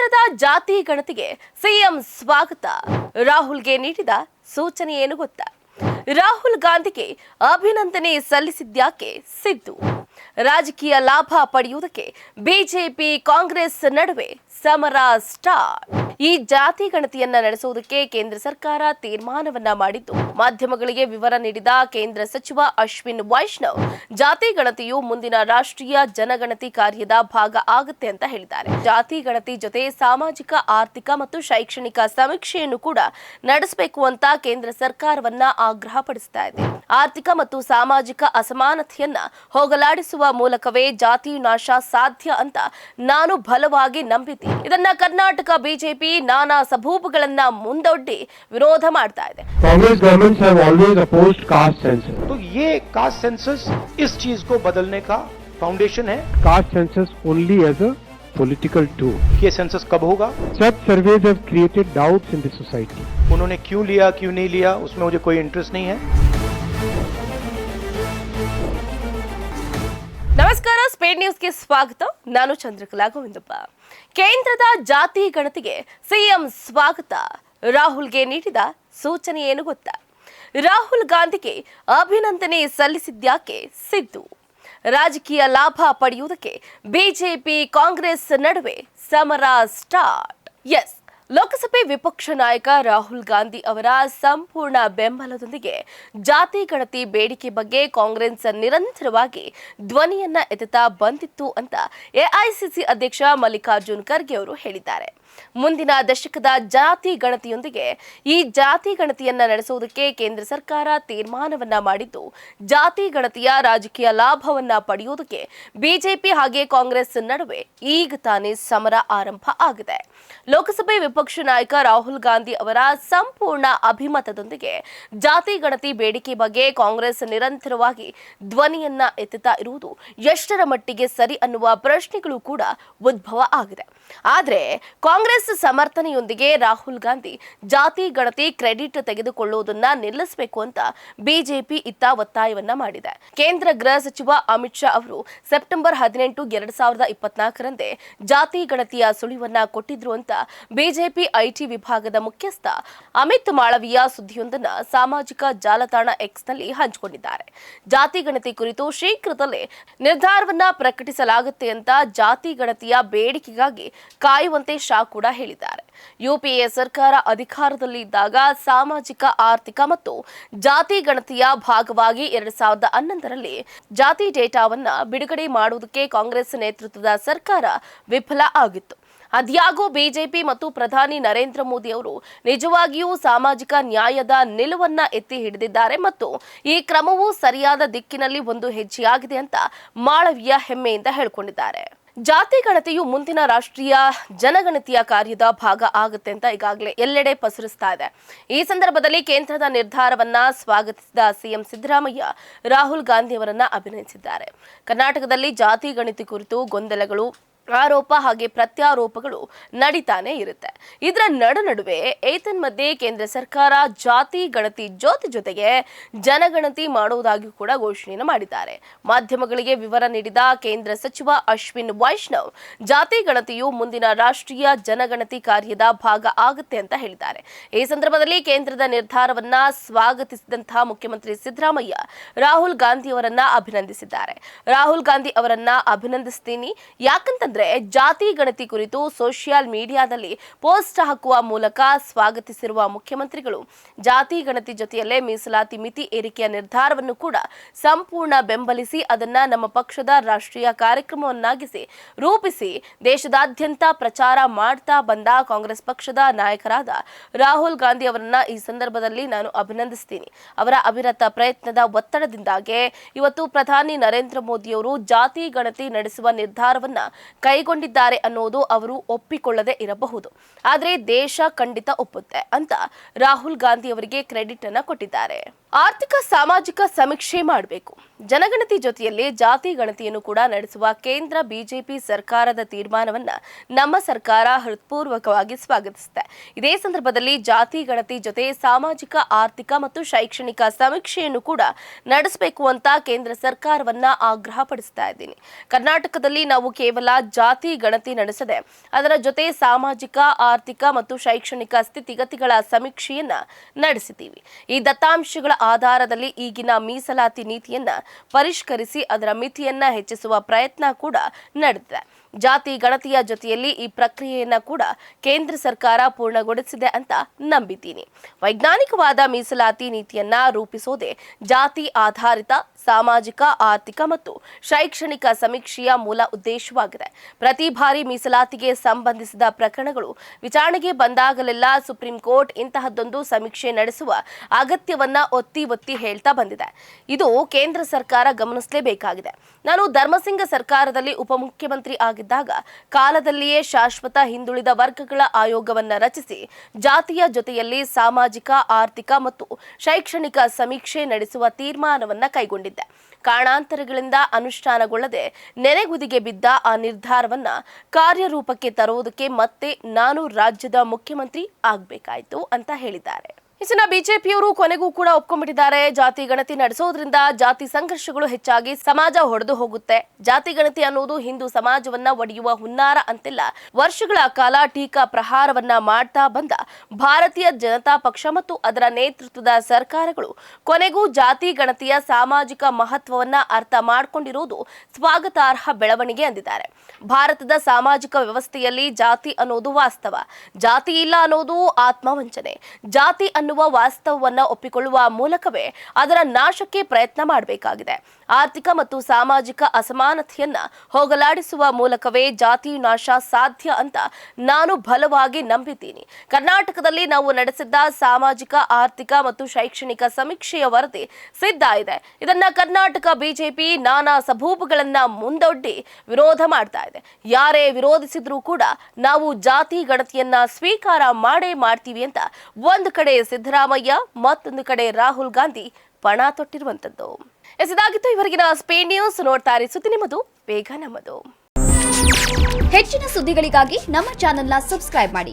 ಕೇಂದ್ರದ ಜಾತಿ ಗಣತಿಗೆ ಸಿಎಂ ಸ್ವಾಗತ. ರಾಹುಲ್ಗೆ ನೀಡಿದ ಸೂಚನೆ ಏನು ಗೊತ್ತಾ? ರಾಹುಲ್ ಗಾಂಧಿಗೆ ಅಭಿನಂದನೆ ಸಲ್ಲಿಸಿದ್ಯಾಕೆ ಸಿದ್ದು? ರಾಜಕೀಯ ಲಾಭ ಪಡೆಯುವುದಕ್ಕೆ ಬಿಜೆಪಿ ಕಾಂಗ್ರೆಸ್ ನಡುವೆ ಸಮರ ಸ್ಟಾರ್ಟ್. ಈ ಜಾತಿ ಗಣತಿಯನ್ನ ನಡೆಸುವುದಕ್ಕೆ ಕೇಂದ್ರ ಸರ್ಕಾರ ತೀರ್ಮಾನವನ್ನ ಮಾಡಿದ್ದು, ಮಾಧ್ಯಮಗಳಿಗೆ ವಿವರ ನೀಡಿದ ಕೇಂದ್ರ ಸಚಿವ ಅಶ್ವಿನ್ ವೈಷ್ಣವ್, ಜಾತಿ ಗಣತಿಯು ಮುಂದಿನ ರಾಷ್ಟ್ರೀಯ ಜನಗಣತಿ ಕಾರ್ಯದ ಭಾಗ ಆಗುತ್ತೆ ಅಂತ ಹೇಳಿದ್ದಾರೆ. ಜಾತಿ ಗಣತಿ ಜೊತೆ ಸಾಮಾಜಿಕ, ಆರ್ಥಿಕ ಮತ್ತು ಶೈಕ್ಷಣಿಕ ಸಮೀಕ್ಷೆಯನ್ನು ಕೂಡ ನಡೆಸಬೇಕು ಅಂತ ಕೇಂದ್ರ ಸರ್ಕಾರವನ್ನ ಆಗ್ರಹಪಡಿಸ್ತಾ ಇದೆ. ಆರ್ಥಿಕ ಮತ್ತು ಸಾಮಾಜಿಕ ಅಸಮಾನತೆಯನ್ನ ಹೋಗಲಾಡಿಸುವ ಮೂಲಕವೇ ಜಾತಿ ನಾಶ ಸಾಧ್ಯ ಅಂತ ನಾನು ಬಲವಾಗಿ ನಂಬಿದ್ದೀನಿ. ಇದನ್ನ ಕರ್ನಾಟಕ ಬಿಜೆಪಿ ನಾನಾ ಸಬೂಬುಗಳನ್ನ ಮುಂದೊಡ್ಡಿ ವಿರೋಧ ಮಾಡ್ತಾ ಇದೆ. Congress governments have always opposed caste census. तो ये कास्ट सेंसस इस चीज को बदलने का फाउंडेशन है। Caste census only as a political tool. ये सेंसस कब होगा? Such surveys have created doubts in the society. उन्होंने क्यों लिया, क्यों नहीं लिया, उसमें मुझे कोई इंटरेस्ट नहीं है। ನಮಸ್ಕಾರ, ಸ್ಪೇಡ್ ನ್ಯೂಸ್ಗೆ ಸ್ವಾಗತ. ನಾನು ಚಂದ್ರಕಲಾ ಗೋವಿಂದಪ್ಪ. ಕೇಂದ್ರದ ಜಾತಿ ಗಣತಿಗೆ ಸಿಎಂ ಸ್ವಾಗತ. ರಾಹುಲ್ಗೆ ನೀಡಿದ ಸೂಚನೆ ಏನು ಗೊತ್ತಾ? ರಾಹುಲ್ ಗಾಂಧಿಗೆ ಅಭಿನಂದನೆ ಸಲ್ಲಿಸಿದ್ಯಾಕೆ ಸಿದ್ದು? ರಾಜಕೀಯ ಲಾಭ ಪಡೆಯುವುದಕ್ಕೆ ಬಿಜೆಪಿ ಕಾಂಗ್ರೆಸ್ ನಡುವೆ ಸಮರ ಸ್ಟಾರ್ಟ್. ಎಸ್, ಲೋಕಸಭೆ ವಿಪಕ್ಷ ನಾಯಕ ರಾಹುಲ್ ಗಾಂಧಿ ಅವರ ಸಂಪೂರ್ಣ ಬೆಂಬಲದೊಂದಿಗೆ ಜಾತಿ ಗಣತಿ ಬೇಡಿಕೆ ಬಗ್ಗೆ ಕಾಂಗ್ರೆಸ್ ನಿರಂತರವಾಗಿ ಧ್ವನಿಯನ್ನ ಎತ್ತುತ್ತಾ ಬಂದಿತ್ತು ಅಂತ ಎಐಸಿಸಿ ಅಧ್ಯಕ್ಷ ಮಲ್ಲಿಕಾರ್ಜುನ್ ಖರ್ಗೆ ಅವರು ಹೇಳಿದ್ದಾರೆ. ಮುಂದಿನ ದಶಕದ ಜಾತಿ ಗಣತಿಯೊಂದಿಗೆ ಈ ಜಾತಿ ಗಣತಿಯನ್ನ ನಡೆಸುವುದಕ್ಕೆ ಕೇಂದ್ರ ಸರ್ಕಾರ ತೀರ್ಮಾನವನ್ನ ಮಾಡಿದ್ದು, ಜಾತಿ ಗಣತಿಯ ರಾಜಕೀಯ ಲಾಭವನ್ನ ಪಡೆಯುವುದಕ್ಕೆ ಬಿಜೆಪಿ ಹಾಗೆ ಕಾಂಗ್ರೆಸ್ ನಡುವೆ ಈಗ ತಾನೇ ಸಮರ ಆರಂಭ ಆಗಿದೆ. ಲೋಕಸಭೆ ವಿಪಕ್ಷ ನಾಯಕ ರಾಹುಲ್ ಗಾಂಧಿ ಅವರ ಸಂಪೂರ್ಣ ಅಭಿಮತದೊಂದಿಗೆ ಜಾತಿ ಗಣತಿ ಬೇಡಿಕೆ ಬಗ್ಗೆ ಕಾಂಗ್ರೆಸ್ ನಿರಂತರವಾಗಿ ಧ್ವನಿಯನ್ನ ಎತ್ತುತ್ತಾ ಇರುವುದು ಎಷ್ಟರ ಮಟ್ಟಿಗೆ ಸರಿ ಅನ್ನುವ ಪ್ರಶ್ನೆಗಳು ಕೂಡ ಉದ್ಭವ ಆಗಿದೆ. ಆದರೆ ಕಾಂಗ್ರೆಸ್ ಸಮರ್ಥನೆಯೊಂದಿಗೆ ರಾಹುಲ್ ಗಾಂಧಿ ಜಾತಿ ಗಣತಿ ಕ್ರೆಡಿಟ್ ತೆಗೆದುಕೊಳ್ಳುವುದನ್ನ ನಿಲ್ಲಿಸಬೇಕು ಅಂತ ಬಿಜೆಪಿ ಇತ್ತ ಒತ್ತಾಯವನ್ನ ಮಾಡಿದೆ. ಕೇಂದ್ರ ಗೃಹ ಸಚಿವ ಅಮಿತ್ ಶಾ ಅವರು ಸೆಪ್ಟೆಂಬರ್ 18, 2024ರಂದೇ ಜಾತಿ ಗಣತಿಯ ಸುಳಿವನ್ನ ಕೊಟ್ಟಿದ್ರು ಅಂತ ಬಿಜೆಪಿ ಐಟಿ ವಿಭಾಗದ ಮುಖ್ಯಸ್ಥ ಅಮಿತ್ ಮಾಳವಿಯಾ ಸುದ್ದಿಯೊಂದನ್ನು ಸಾಮಾಜಿಕ ಜಾಲತಾಣ ಎಕ್ಸ್ನಲ್ಲಿ ಹಂಚಿಕೊಂಡಿದ್ದಾರೆ. ಜಾತಿ ಗಣತಿ ಕುರಿತು ಶೀಘ್ರದಲ್ಲೇ ನಿರ್ಧಾರವನ್ನ ಪ್ರಕಟಿಸಲಾಗುತ್ತೆ ಅಂತ ಜಾತಿ ಗಣತಿಯ ಬೇಡಿಕೆಗಾಗಿ ಕಾಯುವಂತೆ ಶಾ ಕೂಡ ಹೇಳಿದ್ದಾರೆ. ಯುಪಿಎ ಸರ್ಕಾರ ಅಧಿಕಾರದಲ್ಲಿ ಇದ್ದಾಗ ಸಾಮಾಜಿಕ, ಆರ್ಥಿಕ ಮತ್ತು ಜಾತಿ ಗಣತಿಯ ಭಾಗವಾಗಿ 2011ರಲ್ಲಿ ಜಾತಿ ಡೇಟಾವನ್ನ ಬಿಡುಗಡೆ ಮಾಡುವುದಕ್ಕೆ ಕಾಂಗ್ರೆಸ್ ನೇತೃತ್ವದ ಸರ್ಕಾರ ವಿಫಲ ಆಗಿತ್ತು. ಅದ್ಯಾಗೋ ಬಿಜೆಪಿ ಮತ್ತು ಪ್ರಧಾನಿ ನರೇಂದ್ರ ಮೋದಿ ಅವರು ನಿಜವಾಗಿಯೂ ಸಾಮಾಜಿಕ ನ್ಯಾಯದ ನಿಲುವನ್ನ ಎತ್ತಿ ಹಿಡಿದಿದ್ದಾರೆ ಮತ್ತು ಈ ಕ್ರಮವು ಸರಿಯಾದ ದಿಕ್ಕಿನಲ್ಲಿ ಒಂದು ಹೆಜ್ಜೆಯಾಗಿದೆ ಅಂತ ಮಾಳವಿಯಾ ಹೆಮ್ಮೆಯಿಂದ ಹೇಳಿಕೊಂಡಿದ್ದಾರೆ. ಜಾತಿ ಗಣತಿಯು ಮುಂದಿನ ರಾಷ್ಟ್ರೀಯ ಜನಗಣತಿಯ ಕಾರ್ಯದ ಭಾಗ ಆಗುತ್ತೆ ಅಂತ ಈಗಾಗಲೇ ಎಲ್ಲೆಡೆ ಪಸರಿಸ್ತಾ ಇದೆ. ಈ ಸಂದರ್ಭದಲ್ಲಿ ಕೇಂದ್ರದ ನಿರ್ಧಾರವನ್ನ ಸ್ವಾಗತಿಸಿದ ಸಿಎಂ ಸಿದ್ದರಾಮಯ್ಯ ರಾಹುಲ್ ಗಾಂಧಿ ಅವರನ್ನ ಅಭಿನಂದಿಸಿದ್ದಾರೆ. ಕರ್ನಾಟಕದಲ್ಲಿ ಜಾತಿ ಗಣತಿ ಕುರಿತು ಗೊಂದಲಗಳು, ಆರೋಪ ಹಾಗೆ ಪ್ರತ್ಯಾರೋಪಗಳು ನಡೀತಾನೆ ಇರುತ್ತೆ. ಇದರ ನಡುವೆ ಏತನ್ಮಧ್ಯೆ ಕೇಂದ್ರ ಸರ್ಕಾರ ಜಾತಿ ಗಣತಿ ಜೊತೆಗೆ ಜನಗಣತಿ ಮಾಡುವುದಾಗಿ ಕೂಡ ಘೋಷಣೆಯನ್ನು ಮಾಡಿದ್ದಾರೆ. ಮಾಧ್ಯಮಗಳಿಗೆ ವಿವರ ನೀಡಿದ ಕೇಂದ್ರ ಸಚಿವ ಅಶ್ವಿನ್ ವೈಷ್ಣವ್, ಜಾತಿ ಗಣತಿಯು ಮುಂದಿನ ರಾಷ್ಟ್ರೀಯ ಜನಗಣತಿ ಕಾರ್ಯದ ಭಾಗ ಆಗುತ್ತೆ ಅಂತ ಹೇಳಿದ್ದಾರೆ. ಈ ಸಂದರ್ಭದಲ್ಲಿ ಕೇಂದ್ರದ ನಿರ್ಧಾರವನ್ನ ಸ್ವಾಗತಿಸಿದಂತಹ ಮುಖ್ಯಮಂತ್ರಿ ಸಿದ್ದರಾಮಯ್ಯ ರಾಹುಲ್ ಗಾಂಧಿ ಅವರನ್ನ ಅಭಿನಂದಿಸಿದ್ದಾರೆ. ರಾಹುಲ್ ಗಾಂಧಿ ಅವರನ್ನ ಅಭಿನಂದಿಸ್ತೀನಿ, ಯಾಕಂತಂದ್ರೆ ಜಾತಿ ಗಣತಿ ಕುರಿತು ಸೋಷಿಯಲ್ ಮೀಡಿಯಾದಲ್ಲಿ ಪೋಸ್ಟ್ ಹಾಕುವ ಮೂಲಕ ಸ್ವಾಗತಿಸಿರುವ ಮುಖ್ಯಮಂತ್ರಿಗಳು ಜಾತಿ ಗಣತಿ ಜೊತೆಯಲ್ಲೇ ಮೀಸಲಾತಿ ಮಿತಿ ಏರಿಕೆಯ ನಿರ್ಧಾರವನ್ನು ಕೂಡ ಸಂಪೂರ್ಣ ಬೆಂಬಲಿಸಿ ಅದನ್ನ ನಮ್ಮ ಪಕ್ಷದ ರಾಷ್ಟ್ರೀಯ ಕಾರ್ಯಕ್ರಮವನ್ನಾಗಿಸಿ ರೂಪಿಸಿ ದೇಶದಾದ್ಯಂತ ಪ್ರಚಾರ ಮಾಡ್ತಾ ಬಂದ ಕಾಂಗ್ರೆಸ್ ಪಕ್ಷದ ನಾಯಕರಾದ ರಾಹುಲ್ ಗಾಂಧಿ ಅವರನ್ನ ಈ ಸಂದರ್ಭದಲ್ಲಿ ನಾನು ಅಭಿನಂದಿಸ್ತೀನಿ. ಅವರ ಅವಿರತ ಪ್ರಯತ್ನದ ಒತ್ತಡದಿಂದಾಗಿ ಇವತ್ತು ಪ್ರಧಾನಿ ನರೇಂದ್ರ ಮೋದಿಯವರು ಜಾತಿ ಗಣತಿ ನಡೆಸುವ ನಿರ್ಧಾರವನ್ನ ಕೈಗೊಂಡಿದ್ದಾರೆ ಅನ್ನೋದು ಅವರು ಒಪ್ಪಿಕೊಳ್ಳದೆ ಇರಬಹುದು, ಆದರೆ ದೇಶ ಖಂಡಿತ ಒಪ್ಪುತ್ತೆ ಅಂತ ರಾಹುಲ್ ಗಾಂಧಿ ಅವರಿಗೆ ಕ್ರೆಡಿಟ್ ಅನ್ನ ಕೊಟ್ಟಿದ್ದಾರೆ. ಆರ್ಥಿಕ ಸಾಮಾಜಿಕ ಸಮೀಕ್ಷೆ ಮಾಡಬೇಕು. ಜನಗಣತಿ ಜೊತೆಯಲ್ಲಿ ಜಾತಿ ಗಣತಿಯನ್ನು ಕೂಡ ನಡೆಸುವ ಕೇಂದ್ರ ಬಿಜೆಪಿ ಸರ್ಕಾರದ ತೀರ್ಮಾನವನ್ನ ನಮ್ಮ ಸರ್ಕಾರ ಹೃತ್ಪೂರ್ವಕವಾಗಿ ಸ್ವಾಗತಿಸಿದೆ. ಇದೇ ಸಂದರ್ಭದಲ್ಲಿ ಜಾತಿ ಗಣತಿ ಜೊತೆ ಸಾಮಾಜಿಕ, ಆರ್ಥಿಕ ಮತ್ತು ಶೈಕ್ಷಣಿಕ ಸಮೀಕ್ಷೆಯನ್ನು ಕೂಡ ನಡೆಸಬೇಕು ಅಂತ ಕೇಂದ್ರ ಸರ್ಕಾರವನ್ನ ಆಗ್ರಹಪಡಿಸ್ತಾ ಇದ್ದೀನಿ. ಕರ್ನಾಟಕದಲ್ಲಿ ನಾವು ಕೇವಲ ಜಾತಿ ಗಣತಿ ನಡೆಸದೆ ಅದರ ಜೊತೆ ಸಾಮಾಜಿಕ, ಆರ್ಥಿಕ ಮತ್ತು ಶೈಕ್ಷಣಿಕ ಸ್ಥಿತಿಗತಿಗಳ ಸಮೀಕ್ಷೆಯನ್ನ ನಡೆಸಿದ್ದೀವಿ. ಈ ದತ್ತಾಂಶಗಳ ಆಧಾರದಲ್ಲಿ ಈಗಿನ ಮೀಸಲಾತಿ ನೀತಿಯನ್ನ ಪರಿಷ್ಕರಿಸಿ ಅದರ ಮಿತಿಯನ್ನ ಹೆಚ್ಚಿಸುವ ಪ್ರಯತ್ನ ಕೂಡ ನಡೆದಿದೆ. ಜಾತಿ ಗಣತಿಯ ಜೊತೆಯಲ್ಲಿ ಈ ಪ್ರಕ್ರಿಯೆಯನ್ನ ಕೂಡ ಕೇಂದ್ರ ಸರ್ಕಾರ ಪೂರ್ಣಗೊಳಿಸಿದೆ ಅಂತ ನಂಬಿದ್ದೀನಿ. ವೈಜ್ಞಾನಿಕವಾದ ಮೀಸಲಾತಿ ನೀತಿಯನ್ನ ರೂಪಿಸೋದೇ ಜಾತಿ ಆಧಾರಿತ ಸಾಮಾಜಿಕ, ಆರ್ಥಿಕ ಮತ್ತು ಶೈಕ್ಷಣಿಕ ಸಮೀಕ್ಷೆಯ ಮೂಲ ಉದ್ದೇಶವಾಗಿದೆ. ಪ್ರತಿ ಬಾರಿ ಮೀಸಲಾತಿಗೆ ಸಂಬಂಧಿಸಿದ ಪ್ರಕರಣಗಳು ವಿಚಾರಣೆಗೆ ಬಂದಾಗಲೆಲ್ಲ ಸುಪ್ರೀಂ ಕೋರ್ಟ್ ಇಂತಹದ್ದೊಂದು ಸಮೀಕ್ಷೆ ನಡೆಸುವ ಅಗತ್ಯವನ್ನ ಒತ್ತಿ ಹೇಳ್ತಾ ಬಂದಿದೆ. ಇದು ಕೇಂದ್ರ ಸರ್ಕಾರ ಗಮನಿಸಲೇಬೇಕಾಗಿದೆ. ನಾನು ಧರ್ಮಸಿಂಗ ಸರ್ಕಾರದಲ್ಲಿ ಉಪಮುಖ್ಯಮಂತ್ರಿ ಆಗಿದ್ದಾಗ ಕಾಲದಲ್ಲಿಯೇ ಶಾಶ್ವತ ಹಿಂದುಳಿದ ವರ್ಗಗಳ ಆಯೋಗವನ್ನ ರಚಿಸಿ ಜಾತಿಯ ಜೊತೆಯಲ್ಲಿ ಸಾಮಾಜಿಕ, ಆರ್ಥಿಕ ಮತ್ತು ಶೈಕ್ಷಣಿಕ ಸಮೀಕ್ಷೆ ನಡೆಸುವ ತೀರ್ಮಾನವನ್ನ ಕೈಗೊಂಡಿದ್ದೆ. ಕಾರಣಾಂತರಗಳಿಂದ ಅನುಷ್ಠಾನಗೊಳ್ಳದೆ ನೆನೆಗುದಿಗೆ ಬಿದ್ದ ಆ ನಿರ್ಧಾರವನ್ನ ಕಾರ್ಯರೂಪಕ್ಕೆ ತರುವುದಕ್ಕೆ ಮತ್ತೆ ನಾನು ರಾಜ್ಯದ ಮುಖ್ಯಮಂತ್ರಿ ಆಗಬೇಕಾಯಿತು ಅಂತ ಹೇಳಿದ್ದಾರೆ. ಇನ್ನು ಬಿಜೆಪಿಯವರು ಕೊನೆಗೂ ಕೂಡ ಒಪ್ಕೊಂಡ್ಬಿಟ್ಟಿದ್ದಾರೆ. ಜಾತಿ ಗಣತಿ ನಡೆಸೋದ್ರಿಂದ ಜಾತಿ ಸಂಘರ್ಷಗಳು ಹೆಚ್ಚಾಗಿ ಸಮಾಜ ಹೊಡೆದು ಹೋಗುತ್ತೆ. ಜಾತಿ ಗಣತಿ ಅನ್ನೋದು ಹಿಂದೂ ಸಮಾಜವನ್ನ ಒಡೆಯುವ ಹುನ್ನಾರ ಅಂತೆಲ್ಲ ವರ್ಷಗಳ ಕಾಲ ಟೀಕಾ ಪ್ರಹಾರವನ್ನ ಮಾಡ್ತಾ ಬಂದ ಭಾರತೀಯ ಜನತಾ ಪಕ್ಷ ಮತ್ತು ಅದರ ನೇತೃತ್ವದ ಸರ್ಕಾರಗಳು ಕೊನೆಗೂ ಜಾತಿ ಗಣತಿಯ ಸಾಮಾಜಿಕ ಮಹತ್ವವನ್ನ ಅರ್ಥ ಮಾಡಿಕೊಂಡಿರುವುದು ಸ್ವಾಗತಾರ್ಹ ಬೆಳವಣಿಗೆ ಅಂದಿದ್ದಾರೆ. ಭಾರತದ ಸಾಮಾಜಿಕ ವ್ಯವಸ್ಥೆಯಲ್ಲಿ ಜಾತಿ ಅನ್ನೋದು ವಾಸ್ತವ, ಜಾತಿ ಇಲ್ಲ ಅನ್ನೋದು ಆತ್ಮವಂಚನೆ. ಜಾತಿ ಅನ್ನುವ ವಾಸ್ತವವನ್ನ ಒಪ್ಪಿಕೊಳ್ಳುವ ಮೂಲಕವೇ ಅದರ ನಾಶಕ್ಕೆ ಪ್ರಯತ್ನ ಮಾಡಬೇಕಾಗಿದೆ. ಆರ್ಥಿಕ ಮತ್ತು ಸಾಮಾಜಿಕ ಅಸಮಾನತೆಯನ್ನ ಹೋಗಲಾಡಿಸುವ ಮೂಲಕವೇ ಜಾತಿ ನಾಶ ಸಾಧ್ಯ ಅಂತ ನಾನು ಬಲವಾಗಿ ನಂಬಿದ್ದೀನಿ. ಕರ್ನಾಟಕದಲ್ಲಿ ನಾವು ನಡೆಸಿದ್ದ ಸಾಮಾಜಿಕ, ಆರ್ಥಿಕ ಮತ್ತು ಶೈಕ್ಷಣಿಕ ಸಮೀಕ್ಷೆಯ ವರದಿ ಸಿದ್ಧ ಇದೆ. ಇದನ್ನ ಕರ್ನಾಟಕ ಬಿಜೆಪಿ ನಾನಾ ಸಬೂಬುಗಳನ್ನ ಮುಂದೊಡ್ಡಿ ವಿರೋಧ ಮಾಡ್ತಾ ಇದೆ. ಯಾರೇ ವಿರೋಧಿಸಿದ್ರೂ ಕೂಡ ನಾವು ಜಾತಿ ಗಣತಿಯನ್ನ ಸ್ವೀಕಾರ ಮಾಡೇ ಮಾಡ್ತೀವಿ ಅಂತ ಒಂದು ಕಡೆ ಸಿದ್ದರಾಮಯ್ಯ, ಮತ್ತೊಂದು ಕಡೆ ರಾಹುಲ್ ಗಾಂಧಿ ಪಣ ತೊಟ್ಟಿರುವಂತದ್ದು. ಇದಾಗಿತ್ತು ಇವರೆಗಿನ ಸ್ಪೇನ್ ನ್ಯೂಸ್. ನೋಡ್ತಾ ಇರಿ ಸುದ್ದಿ ನಿಮ್ಮದು, ಬೇಗ ನಮ್ಮದು. ಹೆಚ್ಚಿನ ಸುದ್ದಿಗಳಿಗಾಗಿ ನಮ್ಮ ಚಾನೆಲ್ನ ಸಬ್ಸ್ಕ್ರೈಬ್ ಮಾಡಿ,